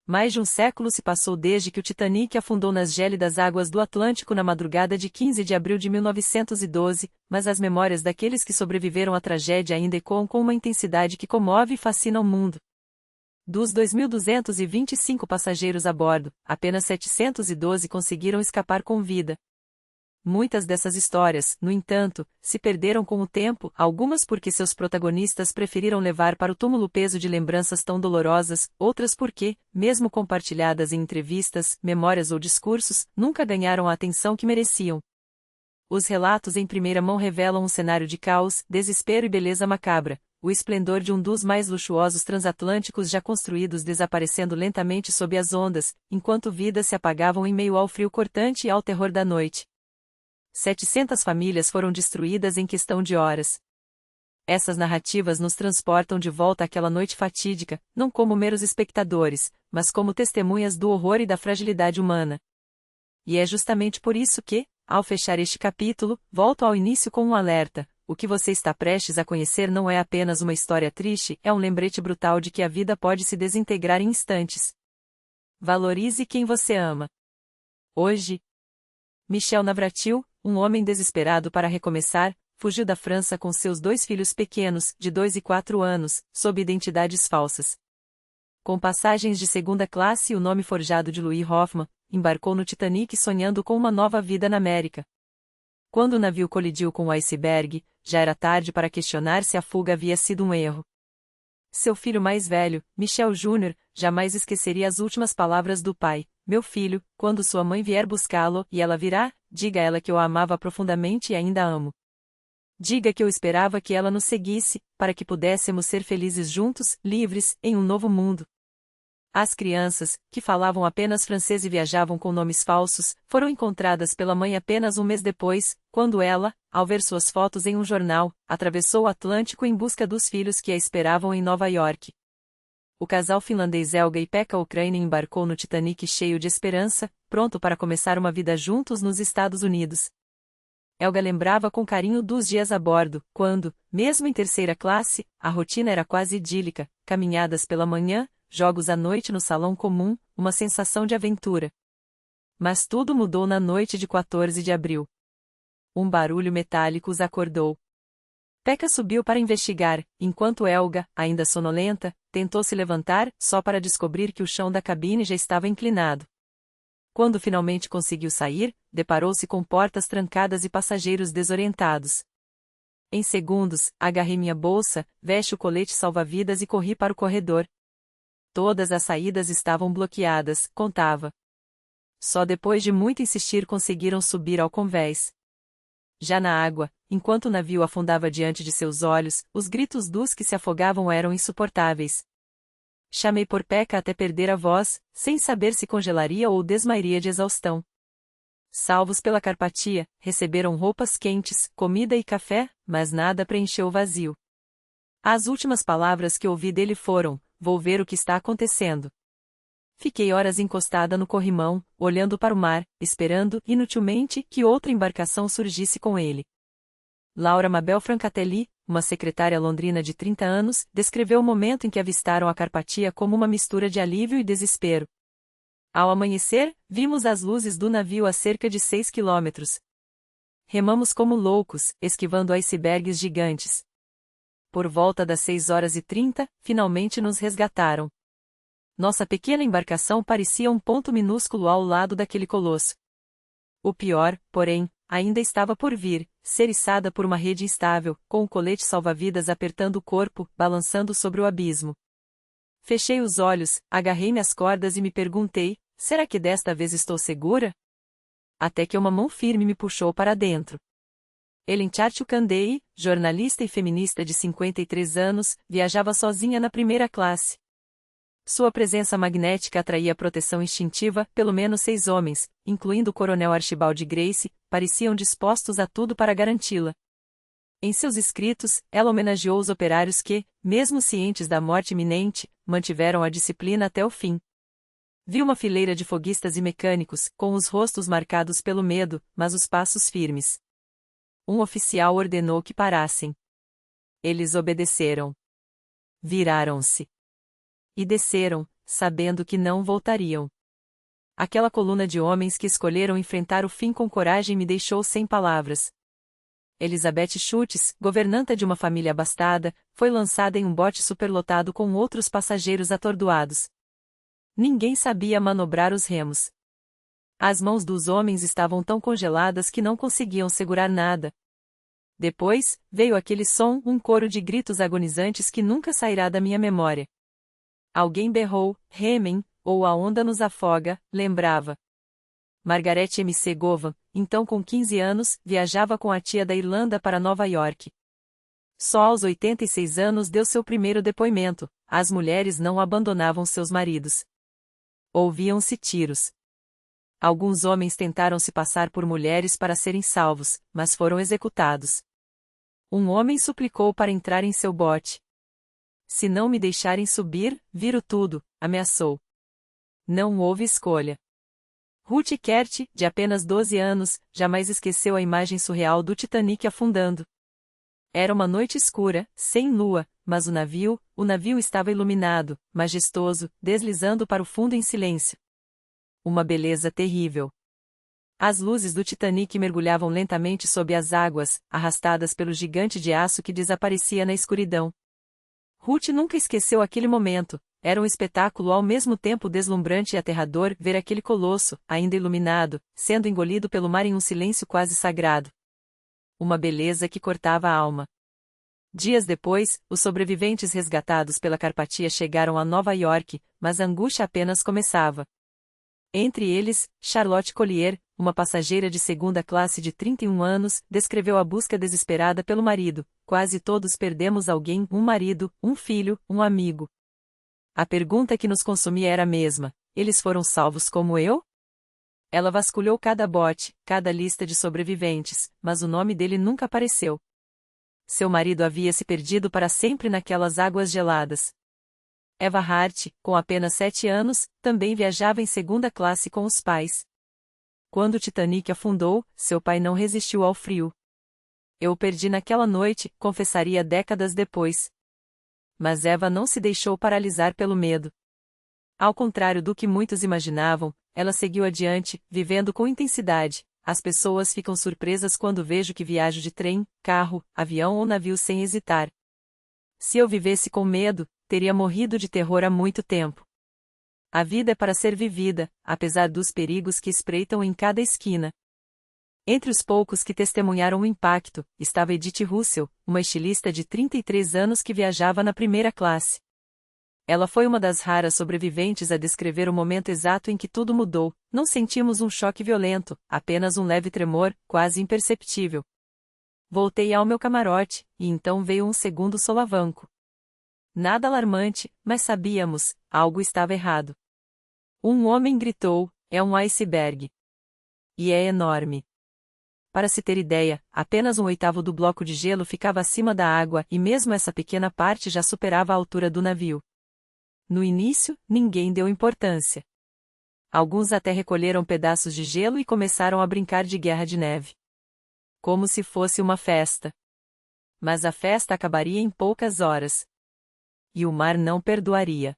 Mais de um século se passou desde que o Titanic afundou nas gélidas águas do Atlântico na madrugada de 15 de abril de 1912, mas as memórias daqueles que sobreviveram à tragédia ainda ecoam com uma intensidade que comove e fascina o mundo. Dos 2.225 passageiros a bordo, apenas 712 conseguiram escapar com vida. Muitas dessas histórias, no entanto, se perderam com o tempo, algumas porque seus protagonistas preferiram levar para o túmulo o peso de lembranças tão dolorosas, outras porque, mesmo compartilhadas em entrevistas, memórias ou discursos, nunca ganharam a atenção que mereciam. Os relatos em primeira mão revelam um cenário de caos, desespero e beleza macabra, o esplendor de um dos mais luxuosos transatlânticos já construídos desaparecendo lentamente sob as ondas, enquanto vidas se apagavam em meio ao frio cortante e ao terror da noite. 700 famílias foram destruídas em questão de horas. Essas narrativas nos transportam de volta àquela noite fatídica, não como meros espectadores, mas como testemunhas do horror e da fragilidade humana. E é justamente por isso que, ao fechar este capítulo, volto ao início com um alerta: o que você está prestes a conhecer não é apenas uma história triste, é um lembrete brutal de que a vida pode se desintegrar em instantes. Valorize quem você ama. Hoje, Michel Navratil, um homem desesperado para recomeçar, fugiu da França com seus 2 filhos pequenos, de 2 e 4 anos, sob identidades falsas. Com passagens de segunda classe e o nome forjado de Louis Hoffman, embarcou no Titanic sonhando com uma nova vida na América. Quando o navio colidiu com o iceberg, já era tarde para questionar se a fuga havia sido um erro. Seu filho mais velho, Michel Jr., jamais esqueceria as últimas palavras do pai: "Meu filho, quando sua mãe vier buscá-lo, e ela virá, diga a ela que eu a amava profundamente e ainda amo. Diga que eu esperava que ela nos seguisse, para que pudéssemos ser felizes juntos, livres, em um novo mundo." As crianças, que falavam apenas francês e viajavam com nomes falsos, foram encontradas pela mãe apenas um mês depois, quando ela, ao ver suas fotos em um jornal, atravessou o Atlântico em busca dos filhos que a esperavam em Nova York. O casal finlandês Helga e Pekka Ukrainen embarcou no Titanic cheio de esperança, pronto para começar uma vida juntos nos Estados Unidos. Helga lembrava com carinho dos dias a bordo, quando, mesmo em terceira classe, a rotina era quase idílica: caminhadas pela manhã, jogos à noite no salão comum, uma sensação de aventura. Mas tudo mudou na noite de 14 de abril. Um barulho metálico os acordou. Pekka subiu para investigar, enquanto Helga, ainda sonolenta, tentou se levantar, só para descobrir que o chão da cabine já estava inclinado. Quando finalmente conseguiu sair, deparou-se com portas trancadas e passageiros desorientados. Em segundos, agarrei minha bolsa, vesti o colete salva-vidas e corri para o corredor. Todas as saídas estavam bloqueadas, contava. Só depois de muito insistir conseguiram subir ao convés. Já na água, enquanto o navio afundava diante de seus olhos, os gritos dos que se afogavam eram insuportáveis. Chamei por Pekka até perder a voz, sem saber se congelaria ou desmaiaria de exaustão. Salvos pela Carpatia, receberam roupas quentes, comida e café, mas nada preencheu o vazio. As últimas palavras que ouvi dele foram: "Vou ver o que está acontecendo." Fiquei horas encostada no corrimão, olhando para o mar, esperando, inutilmente, que outra embarcação surgisse com ele. Laura Mabel Francatelli, uma secretária londrina de 30 anos, descreveu o momento em que avistaram a Carpatia como uma mistura de alívio e desespero. Ao amanhecer, vimos as luzes do navio a cerca de 6 quilômetros. Remamos como loucos, esquivando icebergs gigantes. Por volta das 6h30, finalmente nos resgataram. Nossa pequena embarcação parecia um ponto minúsculo ao lado daquele colosso. O pior, porém, ainda estava por vir: ser içada por uma rede instável, com o colete salva-vidas apertando o corpo, balançando sobre o abismo. Fechei os olhos, agarrei-me às cordas e me perguntei: será que desta vez estou segura? Até que uma mão firme me puxou para dentro. Ellen Chartiuk-Andei, jornalista e feminista de 53 anos, viajava sozinha na primeira classe. Sua presença magnética atraía proteção instintiva, pelo menos 6 homens, incluindo o coronel Archibald Grace, pareciam dispostos a tudo para garanti-la. Em seus escritos, ela homenageou os operários que, mesmo cientes da morte iminente, mantiveram a disciplina até o fim. Vi uma fileira de foguistas e mecânicos, com os rostos marcados pelo medo, mas os passos firmes. Um oficial ordenou que parassem. Eles obedeceram. Viraram-se. E desceram, sabendo que não voltariam. Aquela coluna de homens que escolheram enfrentar o fim com coragem me deixou sem palavras. Elizabeth Schultz, governanta de uma família abastada, foi lançada em um bote superlotado com outros passageiros atordoados. Ninguém sabia manobrar os remos. As mãos dos homens estavam tão congeladas que não conseguiam segurar nada. Depois, veio aquele som, um coro de gritos agonizantes que nunca sairá da minha memória. Alguém berrou, remem, ou a onda nos afoga, lembrava. Margaret M.C. Govan, então com 15 anos, viajava com a tia da Irlanda para Nova York. Só aos 86 anos deu seu primeiro depoimento, as mulheres não abandonavam seus maridos. Ouviam-se tiros. Alguns homens tentaram se passar por mulheres para serem salvos, mas foram executados. Um homem suplicou para entrar em seu bote. Se não me deixarem subir, viro tudo, ameaçou. Não houve escolha. Ruth Kert, de apenas 12 anos, jamais esqueceu a imagem surreal do Titanic afundando. Era uma noite escura, sem lua, mas o navio estava iluminado, majestoso, deslizando para o fundo em silêncio. Uma beleza terrível. As luzes do Titanic mergulhavam lentamente sob as águas, arrastadas pelo gigante de aço que desaparecia na escuridão. Ruth nunca esqueceu aquele momento. Era um espetáculo ao mesmo tempo deslumbrante e aterrador ver aquele colosso, ainda iluminado, sendo engolido pelo mar em um silêncio quase sagrado. Uma beleza que cortava a alma. Dias depois, os sobreviventes resgatados pela Carpathia chegaram a Nova York, mas a angústia apenas começava. Entre eles, Charlotte Collier, uma passageira de segunda classe de 31 anos, descreveu a busca desesperada pelo marido. Quase todos perdemos alguém, um marido, um filho, um amigo. A pergunta que nos consumia era a mesma: eles foram salvos como eu? Ela vasculhou cada bote, cada lista de sobreviventes, mas o nome dele nunca apareceu. Seu marido havia se perdido para sempre naquelas águas geladas. Eva Hart, com apenas 7 anos, também viajava em segunda classe com os pais. Quando o Titanic afundou, seu pai não resistiu ao frio. Eu o perdi naquela noite, confessaria décadas depois. Mas Eva não se deixou paralisar pelo medo. Ao contrário do que muitos imaginavam, ela seguiu adiante, vivendo com intensidade. As pessoas ficam surpresas quando vejo que viajo de trem, carro, avião ou navio sem hesitar. Se eu vivesse com medo, teria morrido de terror há muito tempo. A vida é para ser vivida, apesar dos perigos que espreitam em cada esquina. Entre os poucos que testemunharam o impacto, estava Edith Russell, uma estilista de 33 anos que viajava na primeira classe. Ela foi uma das raras sobreviventes a descrever o momento exato em que tudo mudou. Não sentimos um choque violento, apenas um leve tremor, quase imperceptível. Voltei ao meu camarote, e então veio um segundo solavanco. Nada alarmante, mas sabíamos, algo estava errado. Um homem gritou: é um iceberg. E é enorme. Para se ter ideia, apenas 1/8 do bloco de gelo ficava acima da água e mesmo essa pequena parte já superava a altura do navio. No início, ninguém deu importância. Alguns até recolheram pedaços de gelo e começaram a brincar de guerra de neve. Como se fosse uma festa. Mas a festa acabaria em poucas horas. E o mar não perdoaria.